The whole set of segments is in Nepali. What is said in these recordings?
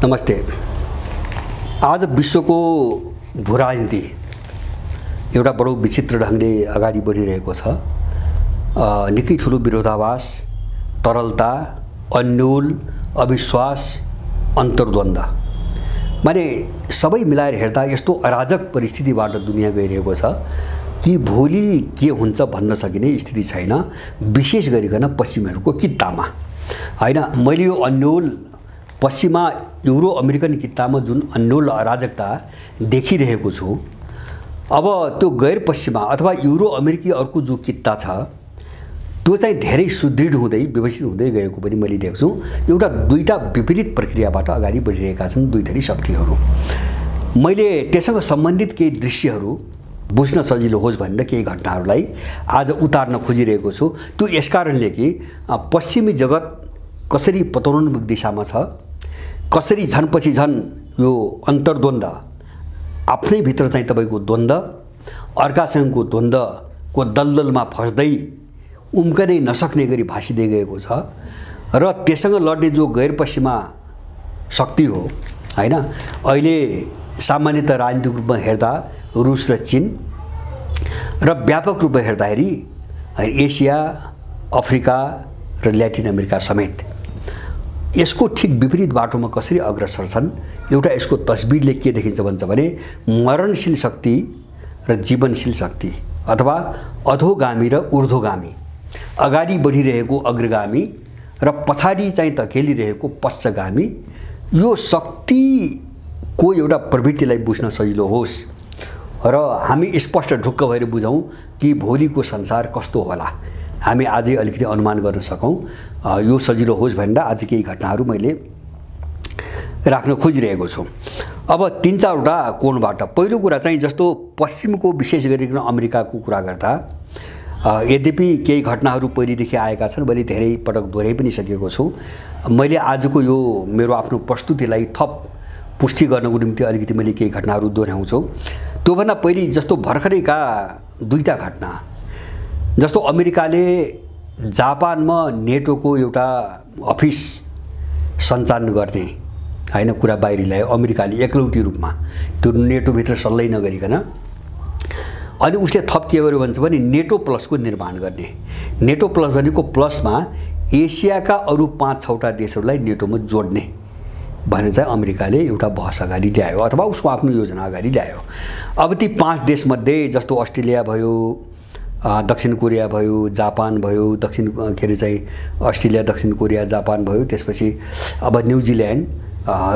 नमस्ते। आज विश्वको भूराजनीति एउटा बडो विचित्र ढङ्गले अगाडि बढिरहेको छ। निकै ठुलो विरोधाभास, तरलता, अन्योल, अविश्वास, अन्तर्द्वन्द माने सबै मिलाएर हेर्दा यस्तो अराजक परिस्थितिबाट दुनियाँ गइरहेको छ कि भोलि के हुन्छ भन्न सकिने स्थिति छैन, विशेष गरिकन पश्चिमहरूको कित्तामा हैन। मैले यो अन्योल पश्चिमा युरो अमेरिकन कित्तामा जुन अन्योल अराजकता देखिरहेको छु, अब त्यो गैर पश्चिमा अथवा युरो अमेरिकी अर्को जो कित्ता छ त्यो चाहिँ धेरै सुदृढ हुँदै व्यवस्थित हुँदै गएको पनि मैले देख्छु। एउटा दुईटा विपरीत प्रक्रियाबाट अगाडि बढिरहेका छन् दुई थरी शक्तिहरू। मैले त्यससँग सम्बन्धित केही दृश्यहरू बुझ्न सजिलो होस् भनेर केही घटनाहरूलाई आज उतार्न खोजिरहेको छु। त्यो यसकारणले कि पश्चिमी जगत कसरी पतनोन्मुख दिशामा छ, कसरी झनपछि झन यो अन्तर्द्वन्द आफ्नै भित्र चाहिँ तपाईको द्वन्द्व अर्कासँगको द्वन्द्वको दलदलमा फस्दै उम्कनै नसक्ने गरी भासिँदै गएको छ र त्यससँग लड्ने जो गैर पश्चिमा शक्ति हो हैन, अहिले सामान्यतः राजनीतिक रूपमा हेर्दा रुस र चीन र व्यापक रूपमा हेर्दाखेरि एसिया, अफ्रिका र ल्याटिन अमेरिका समेत यसको ठिक विपरीत बाटोमा कसरी अग्रसर छन्। एउटा यसको तस्बिरले के देखिन्छ भन्छ भने मरणशील शक्ति र जीवनशील शक्ति अथवा अधोगामी र ऊर्ध्वगामी, अगाडि बढिरहेको अग्रगामी र पछाडि चाहिँ धकेलिरहेको पश्चगामी, यो शक्तिको एउटा प्रवृत्तिलाई बुझ्न सजिलो होस् र हामी स्पष्ट ढुक्क भएर बुझौँ कि भोलिको संसार कस्तो होला, हामी आजै अलिकति अनुमान गर्न सकौँ। यो सजिलो होस् भनेर आज केही घटनाहरू मैले राख्न खोजिरहेको छु। अब तीन चारवटा कोणबाट पहिलो कुरा चाहिँ जस्तो पश्चिमको विशेष गरिकन अमेरिकाको कुरा गर्दा यद्यपि केही घटनाहरू पहिलेदेखि आएका छन्, मैले धेरै पटक दोहोऱ्याइ पनि सकेको छु। मैले आजको यो मेरो आफ्नो प्रस्तुतिलाई थप पुष्टि गर्नको निम्ति अलिकति मैले केही घटनाहरू दोहोऱ्याउँछु। त्योभन्दा पहिले जस्तो भर्खरैका दुईटा घटना, जस्तो अमेरिकाले जापानमा नेटोको एउटा अफिस सञ्चालन गर्ने हैन कुरा बाहिर ल्यायो अमेरिकाले एकलौटी रूपमा, त्यो नेटोभित्र सल्लाह नगरिकन। अनि उसले थप के गर्यो भन्छ भने नेटो प्लसको निर्माण गर्ने। नेटो प्लस भनेको प्लसमा एसियाका अरू 5-6वटा देशहरूलाई नेटोमा जोड्ने भनेर चाहिँ अमेरिकाले एउटा बहस अगाडि ल्यायो अथवा उसको आफ्नो योजना अगाडि ल्यायो। अब ती 5 देशमध्ये जस्तो अस्ट्रेलिया भयो, दक्षिण कोरिया भयो, जापान भयो, के अरे चाहिँ अस्ट्रेलिया, दक्षिण कोरिया, जापान भयो, त्यसपछि अब न्युजिल्यान्ड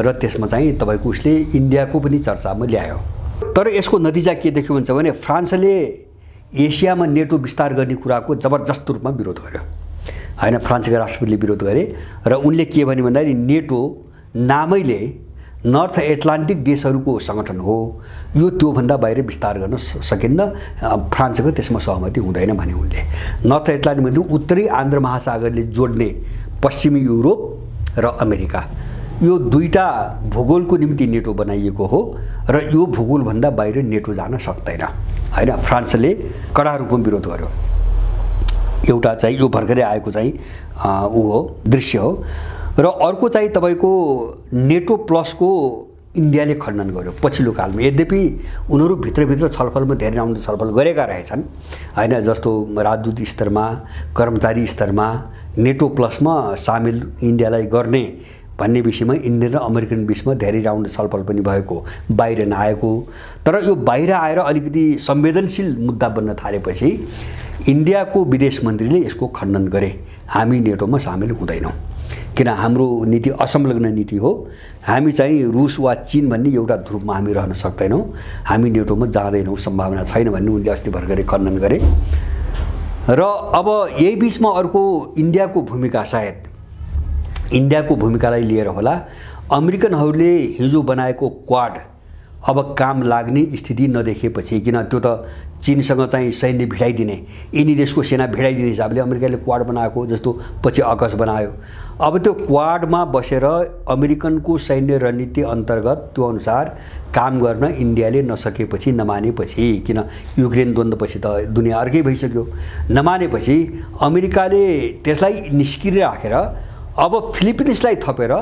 र त्यसमा चाहिँ तपाईँको उसले इन्डियाको पनि चर्चामा ल्यायो। तर यसको नतिजा के देख्यो भन्छ भने फ्रान्सले एसियामा नेटो विस्तार गर्ने कुराको जबरजस्त रूपमा विरोध गर्यो हैन। फ्रान्सका राष्ट्रपतिले विरोध गरे र उनले के भने भन्दाखेरि नेटो नामैले नर्थ एटलान्टिक देशहरूको सङ्गठन हो, यो त्योभन्दा बाहिर विस्तार गर्न सकिन्न, फ्रान्सको त्यसमा सहमति हुँदैन भने उनले। नर्थ एटलान्टिक भने उत्तरी आन्द्र महासागरले जोड्ने पश्चिमी युरोप र अमेरिका, यो दुईटा भूगोलको निम्ति नेटो बनाइएको हो र यो भूगोलभन्दा बाहिर नेटो जान सक्दैन हैन। फ्रान्सले कडा रूपमा विरोध गर्यो। एउटा चाहिँ यो भर्खरै आएको चाहिँ ऊ हो दृश्य हो। र अर्को चाहिँ तपाईँको नेटो प्लसको इन्डियाले खण्डन गर्यो पछिल्लो कालमा। यद्यपि उनीहरू भित्रभित्र छलफलमा धेरै राउन्ड छलफल गरेका रहेछन् हैन, जस्तो राजदूत स्तरमा, कर्मचारी स्तरमा नेटो प्लसमा सामेल इन्डियालाई गर्ने भन्ने विषयमा इन्डियन र अमेरिकन बिचमा धेरै राउन्ड छलफल पनि भएको, बाहिर नआएको। तर यो बाहिर आएर अलिकति संवेदनशील मुद्दा बन्न थालेपछि इन्डियाको विदेश मन्त्रीले यसको खण्डन गरे। हामी नेटोमा सामेल हुँदैनौँ किन हाम्रो नीति असंलग्न नीति हो, हामी चाहिँ रुस वा चीन भन्ने एउटा ध्रुवमा हामी रहन सक्दैनौँ, हामी नेटोमा जाँदैनौँ, सम्भावना छैन भन्ने उनले अस्ति भर्खरै खण्डन गरे। र अब यही बिचमा अर्को इन्डियाको भूमिका, सायद इन्डियाको भूमिकालाई लिएर होला, अमेरिकनहरूले हिजो बनाएको क्वाड अब काम लाग्ने स्थिति नदेखेपछि, किन त्यो त चीनसँग चाहिँ सैन्य भिडाइदिने, यिनी देशको सेना भिडाइदिने हिसाबले अमेरिकाले क्वाड बनाएको, जस्तो पछि अकस बनायो। अब त्यो क्वाडमा बसेर अमेरिकनको सैन्य रणनीति अन्तर्गत त्यो अनुसार काम गर्न इन्डियाले नसकेपछि, नमानेपछि, किन युक्रेन द्वन्द्वपछि त दुनियाँ अर्कै भइसक्यो, नमानेपछि अमेरिकाले त्यसलाई निस्किएर राखेर अब फिलिपिन्सलाई थपेर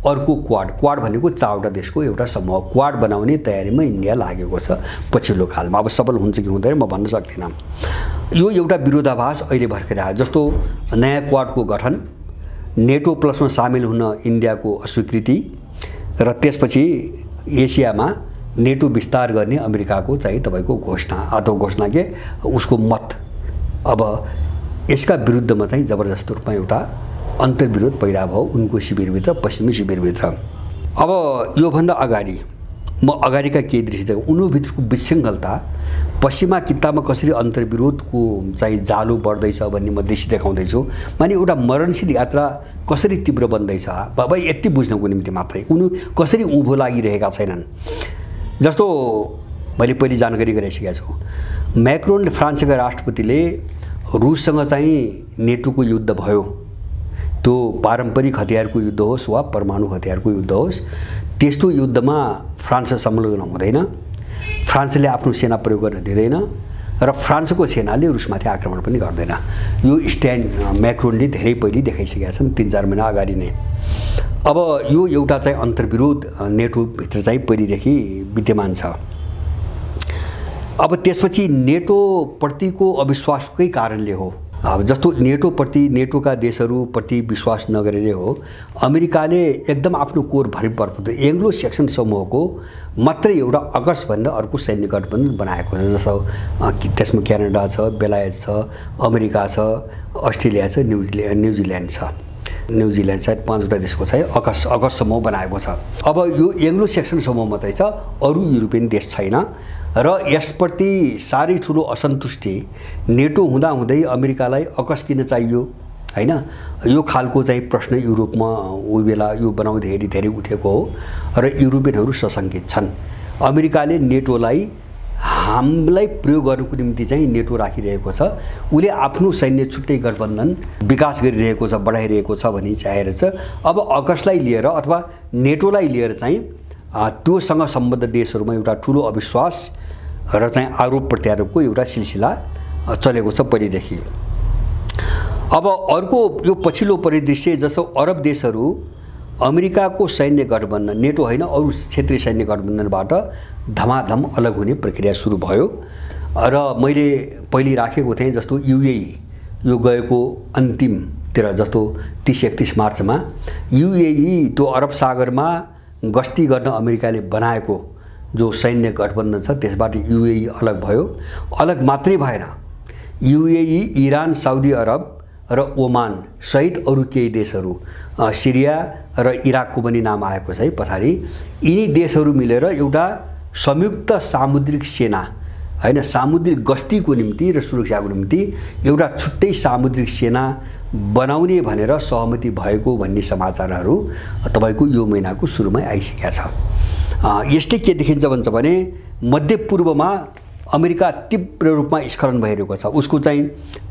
अर्को क्वाड भनेको 4वटा देशको एउटा समूह। क्वाड बनाउने तयारीमा इन्डिया लागेको छ पछिल्लो कालमा। अब सफल हुन्छ कि हुँदैन म भन्न सक्दिनँ। यो एउटा विरोधाभास अहिले भर्खर आयो। जस्तो नयाँ क्वाडको गठन, नेटो प्लसमा सामेल हुन इन्डियाको अस्वीकृति र त्यसपछि एसियामा नेटो विस्तार गर्ने अमेरिकाको चाहिँ तपाईको घोषणा अथवा घोषणा के उसको मत। अब यसका विरुद्धमा चाहिँ जबरजस्त रूपमा एउटा अन्तर्विरोध पैदा भयो उनको शिविरभित्र, पश्चिमी शिविरभित्र। अब योभन्दा अगाडि म अगाडिका केही दृश्य देखाउँ। उनीभित्रको विशृङ्खलता, पश्चिमा कित्तामा कसरी अन्तर्विरोधको चाहिँ जालो बढ्दैछ भन्ने म दृश्य देखाउँदैछु। माने एउटा मरणशील यात्रा कसरी तीव्र बन्दैछ। अब यति बुझ्नको निम्ति मात्रै उनी कसरी उँभो लागिरहेका छैनन्। जस्तो मैले पहिले जानकारी गराइसकेको छु, मैक्रोन फ्रान्सका राष्ट्रपतिले रुससँग चाहिँ नेटोको युद्ध भयो, त्यो पारम्परिक हतियारको युद्ध होस् वा परमाणु हतियारको युद्ध होस्, त्यस्तो युद्धमा फ्रान्स संलग्न हुँदैन, फ्रान्सले आफ्नो सेना प्रयोग गर्न दिँदैन र फ्रान्सको सेनाले रुसमाथि आक्रमण पनि गर्दैन। यो स्ट्यान्ड मैक्रोनले धेरै पहिले देखाइसकेका छन् 3-4 महिना अगाडि नै। अब यो एउटा चाहिँ अन्तर्विरोध नेटोभित्र चाहिँ पहिलेदेखि विद्यमान छ। अब त्यसपछि नेटोप्रतिको अविश्वासकै कारणले हो। अब जस्तो नेटोका देशहरूप्रति विश्वास नगरेर हो अमेरिकाले एकदम आफ्नो कोर भरिपर्दो एङ्ग्लो सेक्सन समूहको मात्रै एउटा अगस्ट भनेर अर्को सैन्य गठबन्धन बनाएको छ। जस्तो त्यसमा क्यानाडा छ, बेलायत छ, अमेरिका छ, अस्ट्रेलिया छ, न्युजिल्यान्ड छ। न्युजिल्यान्ड सायद 5वटा देशको चाहिँ अगस्ट समूह बनाएको छ। अब यो एङ्ग्लो सेक्सन समूह मात्रै छ, अरू युरोपियन देश छैन र यसप्रति साह्रै ठुलो असन्तुष्टि नेटो हुँदाहुँदै अमेरिकालाई अगस्ट किन चाहियो हैन, यो खालको चाहिँ प्रश्न युरोपमा उही बेला यो बनाउँदाखेरि धेरै उठेको हो र युरोपियनहरू सशङ्कित छन्। अमेरिकाले नेटोलाई हामीलाई प्रयोग गर्नुको निम्ति चाहिँ नेटो राखिरहेको छ, उसले आफ्नो सैन्य छुट्टै गठबन्धन विकास गरिरहेको छ, बढाइरहेको छ भनी चाहेर छ। अब अगस्टलाई लिएर अथवा नेटोलाई लिएर चाहिँ त्योसँग सम्बद्ध देशहरूमा एउटा ठुलो अविश्वास र चाहिँ आरोप प्रत्यारोपको एउटा सिलसिला चलेको छ पहिलेदेखि। अब अर्को यो पछिल्लो परिदृश्य जस्तो अरब देशहरू अमेरिकाको सैन्य गठबन्धन, नेटो होइन अरू क्षेत्रीय सैन्य गठबन्धनबाट धमाधम अलग हुने प्रक्रिया सुरु भयो र मैले पहिले राखेको थिएँ जस्तो युएई यो गएको अन्तिमतिर जस्तो 30-31 मार्चमा युएई त्यो अरब सागरमा गस्ती गर्न अमेरिकाले बनाएको जो सैन्य गठबन्धन छ त्यसबाट युएई अलग भयो। अलग मात्रै भएन, युएई इरान, साउदी अरब र ओमान सहित अरू केही देशहरू, सिरिया र इराकको पनि नाम आएको छ है पछाडि, यिनी देशहरू मिलेर एउटा संयुक्त सामुद्रिक सेना हैन, सामुद्रिक गस्तीको निम्ति र सुरक्षाको निम्ति एउटा छुट्टै सामुद्रिक सेना बनाउने भनेर सहमति भएको भन्ने समाचारहरू तपाईको यो महिनाको सुरुमै आइसकेका छ। यसले के देखिन्छ भन्छ भने मध्यपूर्वमा अमेरिका तीव्र रूपमा स्खलन भइरहेको छ, उसको चाहिँ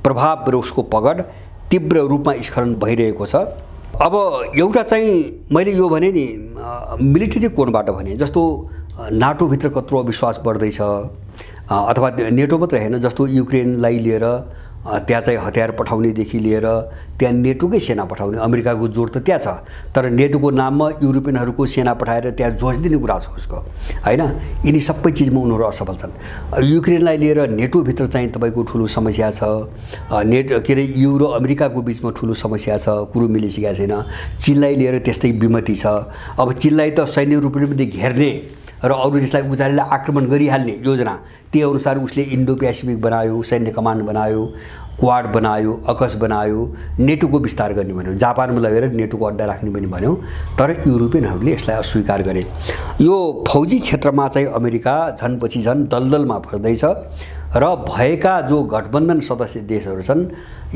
प्रभाव र उसको पकड तीव्र रूपमा स्खलन भइरहेको छ। अब एउटा चाहिँ मैले यो भने नि मिलिटरी कोणबाट भने जस्तो नाटोभित्र कत्रो अविश्वास बढ्दैछ अथवा नेटो मात्रै हैन, जस्तो युक्रेनलाई लिएर त्यहाँ चाहिँ हतियार पठाउनेदेखि लिएर त्यहाँ नेटोकै सेना पठाउने अमेरिकाको जोड त त्यहाँ छ, तर नेटोको नाममा युरोपियनहरूको सेना पठाएर त्यहाँ जोडिदिने कुरा छ उसको हैन। यिनी सबै चिजमा उनीहरू असफल छन्। युक्रेनलाई लिएर नेटोभित्र चाहिँ तपाईको ठुलो समस्या छ, EU र अमेरिकाको बिचमा ठुलो समस्या छ, कुरो मिलिसकेको छैन। चीनलाई लिएर त्यस्तै विमति छ। अब चीनलाई त सैन्य रूपले पनि घेर्ने र अरू देशलाई उचालेर आक्रमण गरिहाल्ने योजना, त्यही अनुसार उसले इन्डो पेसिफिक बनायो, सैन्य कमान्ड बनायो, क्वाड बनायो, अकस बनायो, नेटोको विस्तार गर्ने भन्यो, जापानमा लगेर नेटोको अड्डा राख्ने पनि भन्यो। तर युरोपियनहरूले यसलाई अस्वीकार गरे। यो फौजी क्षेत्रमा चाहिँ अमेरिका झनपछि झन दलदलमा फस्दैछ र भएका जो गठबन्धन सदस्य देशहरू छन्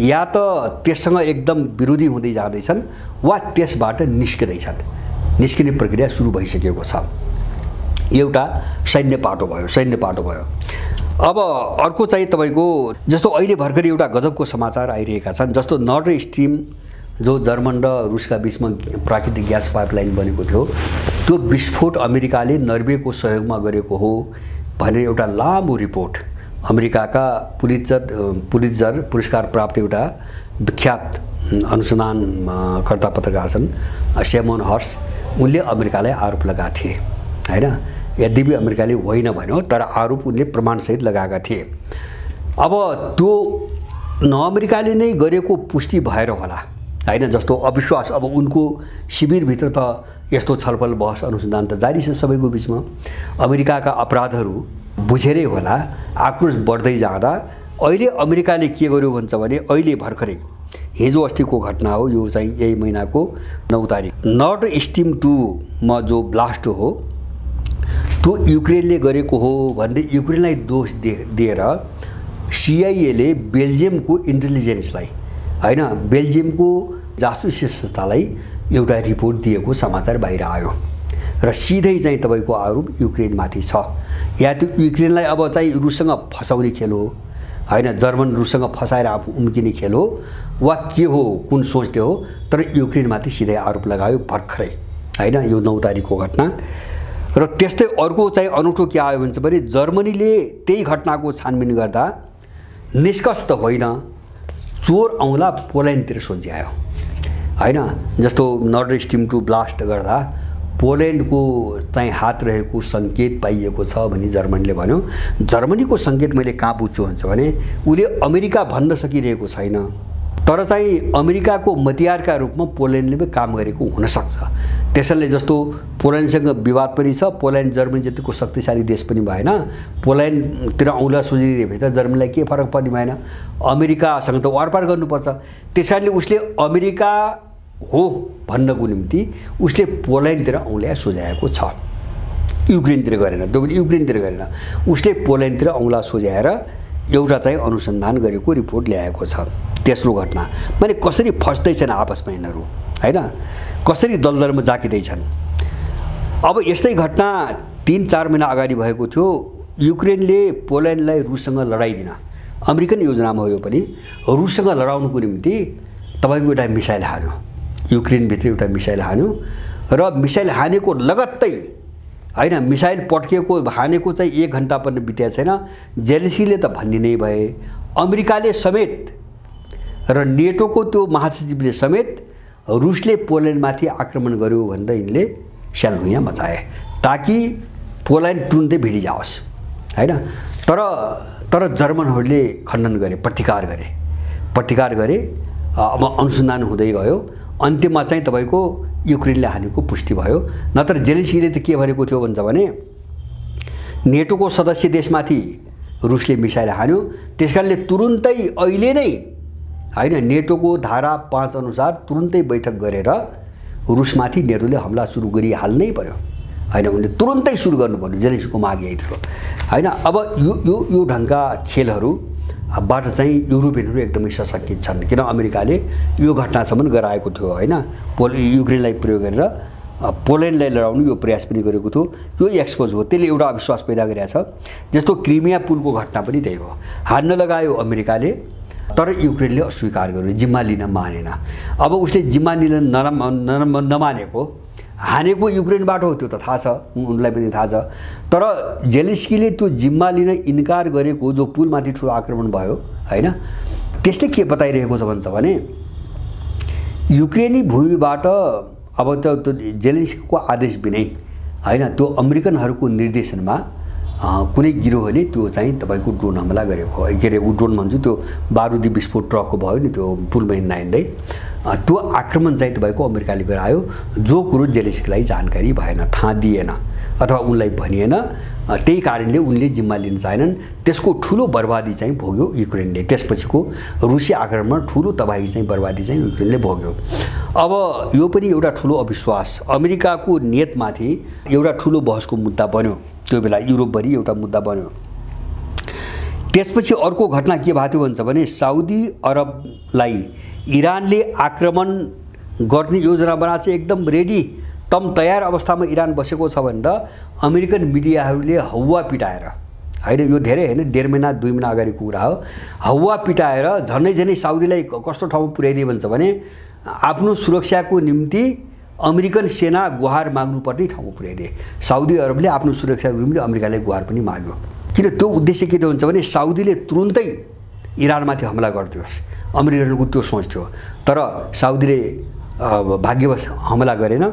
या त त्यससँग एकदम विरोधी हुँदै जाँदैछन् वा त्यसबाट निस्किँदैछन्। निस्किने प्रक्रिया सुरु भइसकेको छ। एउटा सैन्य पाटो भयो। अब अर्को चाहिँ तपाईको जस्तो अहिले भर्खरै एउटा गजबको समाचार आइरहेका छन्, जस्तो नर्थ स्ट्रिम जो जर्मन र रुसका बीचमा प्राकृतिक ग्यास पाइपलाइन बनेको थियो, त्यो विस्फोट अमेरिकाले नर्वेको सहयोगमा गरेको हो भनेर एउटा लामो रिपोर्ट अमेरिकाका पुलित्जर पुरस्कार प्राप्त एउटा विख्यात अनुसन्धानकर्ता पत्रकार छन् सिमोन हर्स उनले अमेरिकालाई आरोप लगाएका थिए हैन। यद्यपि अमेरिकाले होइन भन्यो तर आरोप उनले प्रमाणसहित लगाएका थिए। अब त्यो अमेरिकाले नै गरेको पुष्टि भएर होला हैन, जस्तो अविश्वास। अब उनको शिविरभित्र त यस्तो छलफल बहस अनुसन्धान त जारी छ सबैको बिचमा। अमेरिकाका अपराधहरू बुझेरै होला आक्रोश बढ्दै जाँदा अहिले अमेरिकाले के गर्यो भन्छ भने अहिले भर्खरै हिजो अस्तिको घटना हो, यो चाहिँ यही महिनाको 9 तारिक नर्थ स्ट्रिम 2 मा जो ब्लास्ट हो त्यो युक्रेनले गरेको हो भन्दै युक्रेनलाई दोष दिएर सिआइएले बेल्जियमको इन्टेलिजेन्सलाई हैन, बेल्जियमको जासुसी संस्थालाई एउटा रिपोर्ट दिएको समाचार बाहिर आयो र सिधै चाहिँ तपाईको आरोप युक्रेनमाथि छ। या त्यो युक्रेनलाई अब चाहिँ रुससँग फसाउने खेल हो हैन, जर्मन रुससँग फसाएर आफू उम्किने खेल हो वा के हो, कुन सोचले हो, तर युक्रेनमाथि सिधै आरोप लगायो भर्खरै हैन, यो 9 तारिकको घटना। र त्यस्तै अर्को चाहिँ अनौठो के आयो भन्छ भने जर्मनीले त्यही घटनाको छानबिन गर्दा निष्कर्ष त होइन, चोर औँला पोल्यान्डतिर सोझ्यायो हैन। जस्तो नर्थ स्ट्रिम 2 ब्लास्ट गर्दा पोल्यान्डको चाहिँ हात रहेको सङ्केत पाइएको छ भनी जर्मनीले भन्यो। जर्मनीको सङ्केत मैले कहाँ बुझ्छु भन्छ भने उले अमेरिका भन्न सकिरहेको छैन, तर चाहिँ अमेरिकाको मतियारका रूपमा पोल्यान्डले पनि काम गरेको हुनसक्छ। त्यसैले जस्तो पोल्यान्डसँग विवाद पनि छ, पोल्यान्ड जर्मनी जतिको शक्तिशाली देश पनि भएन, पोल्यान्डतिर औँला सोझिदिए भए त जर्मनीलाई के फरक पर्ने भएन, अमेरिकासँग त वारपार गर्नुपर्छ। त्यसकारणले उसले अमेरिका हो भन्नको निम्ति उसले पोल्यान्डतिर औँला सोझ्याएको छ, युक्रेनतिर गरेन। त्यो पनि युक्रेनतिर गरेन, उसले पोल्यान्डतिर औँला सोझ्याएर एउटा चाहिँ अनुसन्धान गरेको रिपोर्ट ल्याएको छ। तेस्रो घटना माने कसरी फस्दैछन् आपसमा यिनीहरू हैन, कसरी दलदलमा जाकिँदैछन्। अब यस्तै घटना 3-4 महिना अगाडि भएको थियो। युक्रेनले पोल्यान्डलाई रुससँग लडाइदिन अमेरिकन योजनामा हो, यो पनि रुससँग लडाउनुको निम्ति तपाईको एउटा मिसाइल हान्यो, युक्रेनभित्र एउटा मिसाइल हान्यो र मिसाइल हानेको लगत्तै हैन, मिसाइल पड्किएको हानेको चाहिँ 1 घण्टा पनि बितेको छैन, जेलेन्स्कीले त भन्ने नै भए, अमेरिकाले समेत र नेटोको त्यो महासचिवले समेत रुसले पोल्यान्डमाथि आक्रमण गर्यो भनेर यिनले स्यालभुइँ मचाए ताकि पोल्यान्ड तुरुन्तै भिडिजाओस् हैन। तर जर्मनहरूले खण्डन गरे, प्रतिकार गरे। अब अनुसन्धान हुँदै गयो, अन्त्यमा चाहिँ तपाईको युक्रेनले हानेको पुष्टि भयो। नत्र जेलेन्स्कीले त के भनेको थियो भन्छ भने नेटोको सदस्य देशमाथि रुसले मिसाइल हान्यो, त्यसकारणले तुरुन्तै अहिले नै हैन नेटोको धारा 5 अनुसार तुरुन्तै बैठक गरेर रुसमाथि नेटोले हमला सुरु गरिहाल्नै पर्यो हैन, उनले तुरुन्तै सुरु गर्नुपर्ने जेलेन्स्कीको माग यही थियो हैन। अब यो ढङ्गका खेलहरूबाट चाहिँ युरोपियनहरू एकदमै सशङ्कित छन्, किन अमेरिकाले यो घटनासम्म गराएको थियो हैन, युक्रेनलाई प्रयोग गरेर पोल्यान्डलाई लडाउनु यो प्रयास पनि गरेको थियो। यो एक्सपोज हो, त्यसले एउटा अविश्वास पैदा गरेको छ। जस्तो क्रिमिया पुलको घटना पनि त्यही हो, हान्न लगायो अमेरिकाले तर युक्रेनले अस्वीकार गर्यो, जिम्मा लिन मानेन। अब उसले जिम्मा लिन नमानेको हानेको युक्रेनबाट हो, त्यो त थाहा छ, उनलाई पनि थाहा छ। तर जेलेन्स्कीले त्यो जिम्मा लिन इन्कार गरेको जो पुलमाथि ठुलो आक्रमण भयो हैन, त्यसले के बताइरहेको छ भन्छ भने युक्रेनी भूमिबाट अब त्यो जेलेन्स्कीको आदेश बिनै हैन, त्यो अमेरिकनहरूको निर्देशनमा कुनै गिरोहले त्यो चाहिँ तपाईको ड्रोन हमला गरेको हो। के अरे ड्रोन भन्छु, त्यो बारुदी विस्फोट ट्रकको भयो नि, त्यो पुलमा हिँड्दै त्यो आक्रमण चाहिँ तपाईको अमेरिकाले गरायो, जो कुरो जेलेन्स्कीलाई जानकारी भएन, थाहा दिएन अथवा उनलाई भनिएन। त्यही कारणले उनले जिम्मा लिन चाहेनन्। त्यसको ठुलो बर्बादी चाहिँ भोग्यो युक्रेनले। त्यसपछिको रुसी आक्रमण ठुलो तबाही चाहिँ बर्बादी चाहिँ युक्रेनले भोग्यो। अब यो पनि एउटा ठुलो अविश्वास अमेरिकाको नियतमाथि एउटा ठुलो बहसको मुद्दा बन्यो, त्यो बेला युरोपभरि एउटा मुद्दा बन्यो। त्यसपछि अर्को घटना के भएको थियो भन्छ भने साउदी अरबलाई इरानले आक्रमण गर्ने योजना बनाएको छ, एकदम रेडी तम तयार अवस्थामा इरान बसेको छ भनेर अमेरिकन मिडियाहरूले हौवा पिटाएर हैन, यो धेरै हैन 1.5 महिना 2 महिना अगाडिको कुरा हो, हौवा पिटाएर झनै साउदीलाई कस्तो ठाउँमा पुर्याइदिए भन्छ भने आफ्नो सुरक्षाको निम्ति अमेरिकन सेना गुहार माग्नुपर्ने ठाउँमा पुर्याइदिए। साउदी अरबले आफ्नो सुरक्षाको निम्ति अमेरिकाले गुहार पनि माग्यो, किन त्यो उद्देश्य के हुन्छ भने साउदीले तुरुन्तै इरानमाथि हमला गरिदियोस्, अमेरिकनको त्यो सोच थियो। तर साउदीले भाग्यवश हमला गरेन।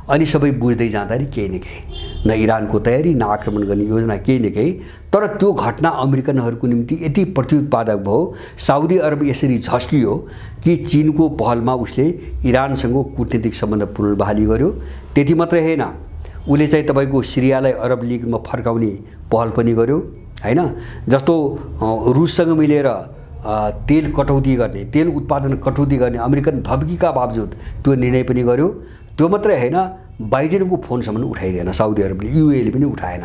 अनि सबै बुझ्दै जाँदाखेरि केही न केही, न इरानको तयारी, न आक्रमण गर्ने योजना, केही न केही। तर त्यो घटना अमेरिकनहरूको निम्ति यति प्रत्युत्पादक भयो, साउदी अरब यसरी झस्कियो कि चीनको पहलमा उसले इरानसँग कूटनीतिक सम्बन्ध पुनर्बहाली गर्यो। त्यति मात्रै होइन, उसले चाहिँ तपाईँको सिरियालाई अरब लिगमा फर्काउने पहल पनि गर्यो हैन। जस्तो रुससँग मिलेर तेल कटौती गर्ने, तेल उत्पादन कटौती गर्ने अमेरिकन धम्कीका बावजुद त्यो निर्णय पनि गर्यो। त्यो मात्रै होइन, बाइडेनको फोनसम्म उठाइदिएन साउदी अरबले, युएले पनि उठाएन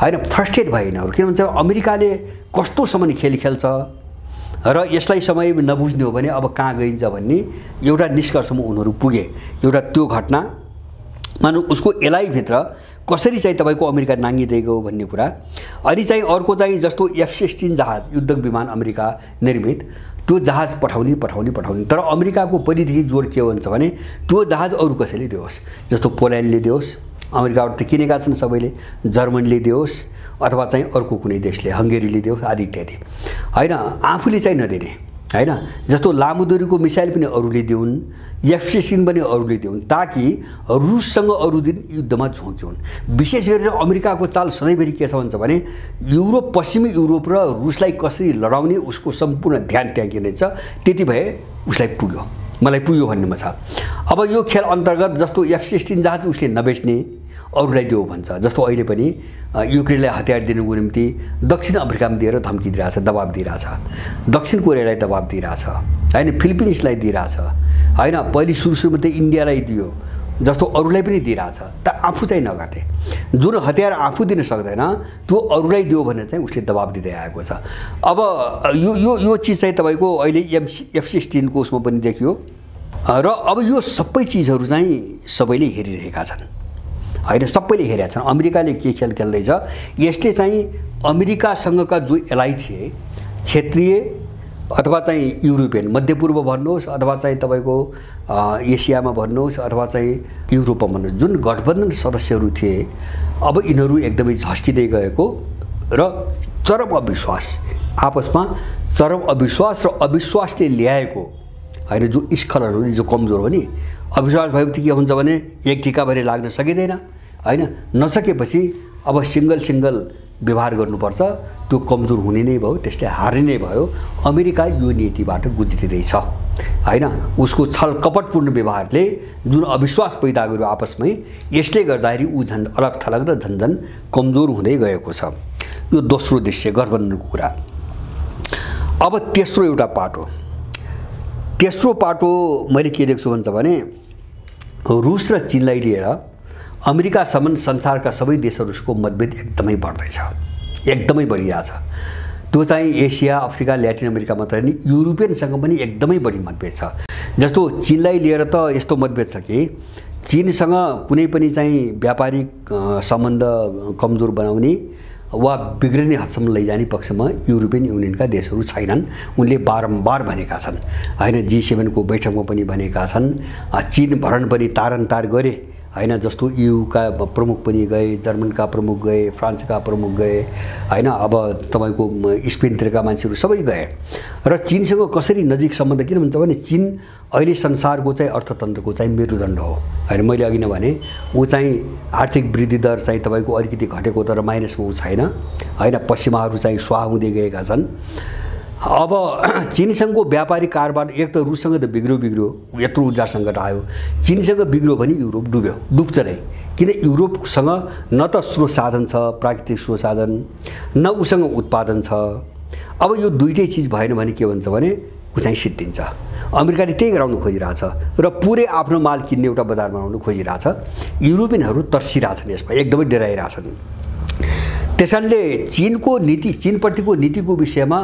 हैन। फ्रस्ट्रेट भए यिनीहरू, किन भन्छ अमेरिकाले कस्तोसम्म खेल खेल्छ र यसलाई समय नबुझ्ने हो भने अब कहाँ गइन्छ भन्ने एउटा निष्कर्षमा उनीहरू पुगे। एउटा त्यो घटना मानौ उसको एलाइभित्र कसरी चाहिँ तपाईँको अमेरिका नाङ्गिदिएको हो भन्ने कुरा। अनि चाहिँ अर्को चाहिँ जस्तो F-16 जहाज, युद्धक विमान अमेरिका निर्मित, त्यो जहाज पठाउने। तर अमेरिकाको परिधिदेखि जोड के भन्छ भने त्यो जहाज अरू कसैले दियोस्, जस्तो पोल्यान्डले दियोस्, अमेरिकाबाट त किनेका छन् सबैले, जर्मनीले दियोस् अथवा चाहिँ अर्को कुनै देशले, हङ्गेरीले दियोस् आदि इत्यादि हैन, आफूले चाहिँ नदिने हैन। जस्तो लामो दूरीको मिसाइल पनि अरूले दिउन्, F-16 पनि अरूले दिउन्, ताकि रुससँग अरू दिन युद्धमा झोक्युन्। विशेष गरेर अमेरिकाको चाल सधैँभरि के छ भन्छ भने युरोप, पश्चिमी युरोप र रुसलाई कसरी लडाउने उसको सम्पूर्ण ध्यान त्यहाँ के रहेछ, त्यति भए उसलाई पुग्यो, मलाई पुग्यो भन्नेमा छ। अब यो खेल अन्तर्गत जस्तो F-16 जहाज उसले नबेच्ने, अरूलाई देऊ भन्छ। जस्तो अहिले पनि युक्रेनलाई हतियार दिनुको निम्ति दक्षिण अफ्रिकामा दिएर धम्की दिइरहेछ, दबाब दिइरहेछ, दक्षिण कोरियालाई दबाब दिइरहेछ हैन, फिलिपिन्सलाई दिइरहेछ हैन। पहिले सुरुमा त इन्डियालाई दियो, जस्तो अरूलाई पनि दिइरहेछ। त आफू चाहिँ नगर्ने, जुन हतियार आफू दिन सक्दैन त्यो अरूलाई दियो भने चाहिँ उसले दबाब दिँदै आएको छ। अब यो चिज चाहिँ तपाईँको अहिले F-16 को उसमा पनि देखियो। र अब यो सबै चिजहरू चाहिँ सबैले हेरिरहेका छन् हैन, सबैले हेरेका छन् अमेरिकाले के खेल खेल्दैछ। यसले चाहिँ अमेरिकासँगका जो एलाइ थिए, क्षेत्रीय अथवा चाहिँ युरोपियन, मध्यपूर्व भन्नुहोस् अथवा चाहिँ तपाईँको एसियामा भन्नुहोस् अथवा चाहिँ युरोपमा भन्नुहोस्, जुन गठबन्धन सदस्यहरू थिए, अब यिनीहरू एकदमै झस्किँदै गएको र चरम अविश्वास, आपसमा चरम अविश्वास र अविश्वासले ल्याएको हैन जो स्खलनहरू, जो कमजोर हो नि, अविश्वास भएपछि के हुन्छ भने एक टिकाभरि लाग्न सकिँदैन हैन। नसकेपछि अब सिंगल व्यवहार गर्नुपर्छ, त्यो कमजोर हुने नै भयो, त्यसले हार्ने नै भयो। अमेरिका यो नीतिबाट गुज्रिँदैछ हैन। उसको छल कपटपूर्ण व्यवहारले जुन अविश्वास पैदा गर्यो आपसमै, यसले गर्दाखेरि ऊ झन् अलग थलग र झन्झन कमजोर हुँदै गएको छ। यो दोस्रो दृश्य गठबन्धनको कुरा। अब तेस्रो एउटा पाटो, तेस्रो पाटो मैले के देख्छु भन्छ भने रुस र चीनलाई लिएर अमेरिकासम्म संसारका सबै देशहरूको मतभेद एकदमै बढ्दैछ, एकदमै बढिरहेछ। त्यो चाहिँ एसिया, अफ्रिका, ल्याटिन अमेरिका मात्रै होइन, युरोपियनसँग पनि एकदमै बढी मतभेद छ। जस्तो चीनलाई लिएर त यस्तो मतभेद छ कि चीनसँग कुनै पनि चाहिँ व्यापारिक सम्बन्ध कमजोर बनाउने वा बिग्रिने हदसम्म लैजाने पक्षमा युरोपियन युनियनका देशहरू छैनन्। उनले बारम्बार भनेका छन् हैन, G7 को बैठकमा पनि भनेका छन्। चीन भरण पनि तारन्तार गरे हैन, जस्तो EU का प्रमुख पनि गए, जर्मनका प्रमुख गए, फ्रान्सका प्रमुख गए हैन, अब तपाईको स्पेनतिरका मान्छेहरू सबै गए। र चीनसँग कसरी नजिक सम्बन्ध, किन भन्छ भने चीन अहिले संसारको चाहिँ अर्थतन्त्रको चाहिँ मेरुदण्ड हो हैन। मैले अघि नै भने ऊ चाहिँ आर्थिक वृद्धि दर चाहिँ तपाईको अलिकति घटेको तर माइनसमा ऊ छैन हैन। पश्चिमाहरू चाहिँ स्वाहा हुँदै गएका छन्। अब चीनसँगको व्यापारिक कारोबार एक त रुससँग त बिग्रियो, यत्रो ऊर्जा सङ्कट आयो, चीनसँग बिग्रियो भने युरोप डुब्छ नै। किन युरोपसँग न त स्रोत साधन छ, प्राकृतिक स्रोत साधन, न उसँग उत्पादन छ। अब यो दुईटै चिज भएन भने के भन्छ भने ऊ चाहिँ सिद्धिन्छ। अमेरिकाले त्यही गराउन खोजिरहेछ र पुरै आफ्नो माल किन्ने एउटा बजार बनाउन खोजिरहेछ। युरोपियनहरू तर्सिरहेछन्, यसमा एकदमै डराइरहेछन्। त्यसैले चीनको नीति, चीनप्रतिको नीतिको विषयमा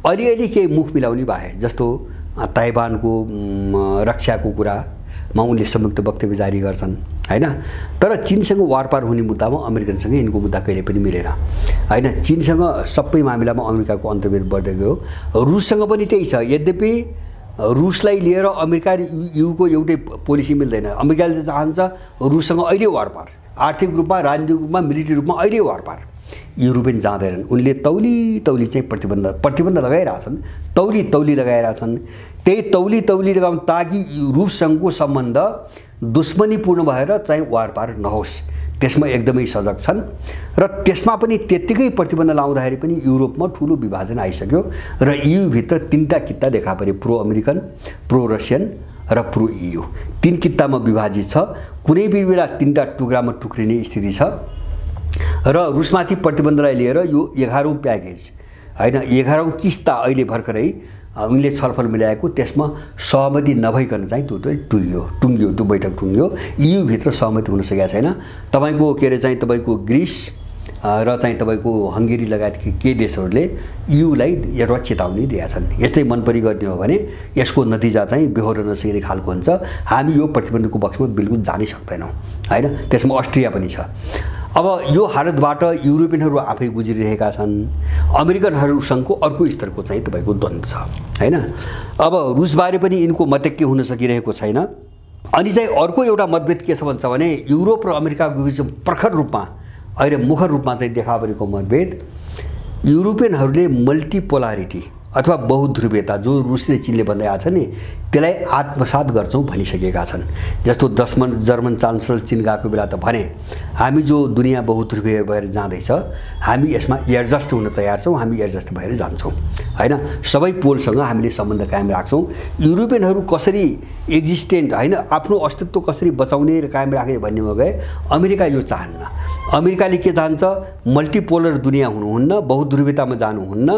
अलिअलि केही मुख मिलाउने भए, जस्तो ताइवानको रक्षाको कुरामा उनले संयुक्त वक्तव्य जारी गर्छन् हैन। तर चीनसँग वारपार हुने मुद्दामा अमेरिकनसँग यिनको मुद्दा कहिले पनि मिलेन हैन। चीनसँग सबै मामिलामा अमेरिकाको अन्तर्भेद बढ्दै गयो। रुससँग पनि त्यही छ। यद्यपि रुसलाई लिएर अमेरिका र युको एउटै पोलिसी मिल्दैन। अमेरिकाले चाहन्छ रुससँग अहिले वारपार, आर्थिक रूपमा, राजनीतिक रूपमा, मिलिट्री रूपमा अहिले वारपार। युरोपियन जाँदैनन्। उनले तौली चाहिँ प्रतिबन्ध लगाइरहेछन्, तौली लगाइरहेछन्। त्यही तौली लगाउँ ताकि रुससँगको सम्बन्ध दुश्मनीपूर्ण भएर चाहिँ वारपार नहोस्, त्यसमा एकदमै सजग छन्। र त्यसमा पनि त्यत्तिकै प्रतिबन्ध लाउँदाखेरि पनि युरोपमा ठुलो विभाजन आइसक्यो र EU भित्र 3टा किता देखा परे, प्रो अमेरिकन, प्रो रसियन र प्रो EU। 3 कितामा विभाजित छ। कुनै पनि बेला 3टा टुक्रामा टुक्रिने स्थिति छ र रुसमाथि प्रतिबन्धलाई लिएर यो 11औं प्याकेज हैन, 11औं किस्ता अहिले भर्खरै उनले छलफल मिलाएको, त्यसमा सहमति नभइकन चाहिँ त्यो टुङ्गियो, त्यो बैठक टुङ्गियो। EU भित्र सहमति हुन सकेको छैन। तपाईको के रे चाहिँ तपाईको ग्रिस र चाहिँ तपाईको हंगेरी लगायत के देशहरूले EU लाई एउटा चेतावनी दिएका छन्। यस्तै मनपरी गर्ने हो भने यसको नतिजा चाहिँ बेहोर्न नसकिने खालको हुन्छ। हामी यो प्रतिबन्धको पक्षमा बिल्कुल जानै सक्दैनौँ हैन। त्यसमा अस्ट्रिया पनि छ। अब यो हालतबाट युरोपियनहरू आफै गुज्रिरहेका छन्। अमेरिकनहरूसँगको अर्को स्तरको चाहिँ तपाईको द्वन्द्व छ हैन। अब रुसबारे पनि यिनको मतैक्य हुन सकिरहेको छैन। अनि चाहिँ अर्को एउटा मतभेद के छ भन्छ भने युरोप र अमेरिकाको बीच प्रखर रूपमा अहिले मुखर रूपमा चाहिँ देखा परेको मतभेद, युरोपियनहरूले मल्टिपोलारिटी अथवा बहुध्रुवीयता जो रुस र चीनले भन्दै आछन् नि त्यसलाई आत्मसात गर्छौं भनिसकेका छन्। जस्तो जर्मन चान्सलर चीन गएको बेला त भने हामी जो दुनिया बहुध्रुवीय भएर जाँदैछ हामी यसमा एडजस्ट हुन तयार छौं, हामी एडजस्ट भएर जान्छौं हैन। सबै पोलसँग हामीले सम्बन्ध कायम राख्छौं। युरोपियनहरू कसरी एक्जिस्टेन्ट हैन, आफ्नो अस्तित्व कसरी बचाउने र कायम राख्ने भन्नेमा गए अमेरिका यो चाहन्न। अमेरिकाले के चाहन्छ, मल्टिपोलर दुनिया हुनुहुन्न, बहुध्रुवीयतामा जानुहुन्न,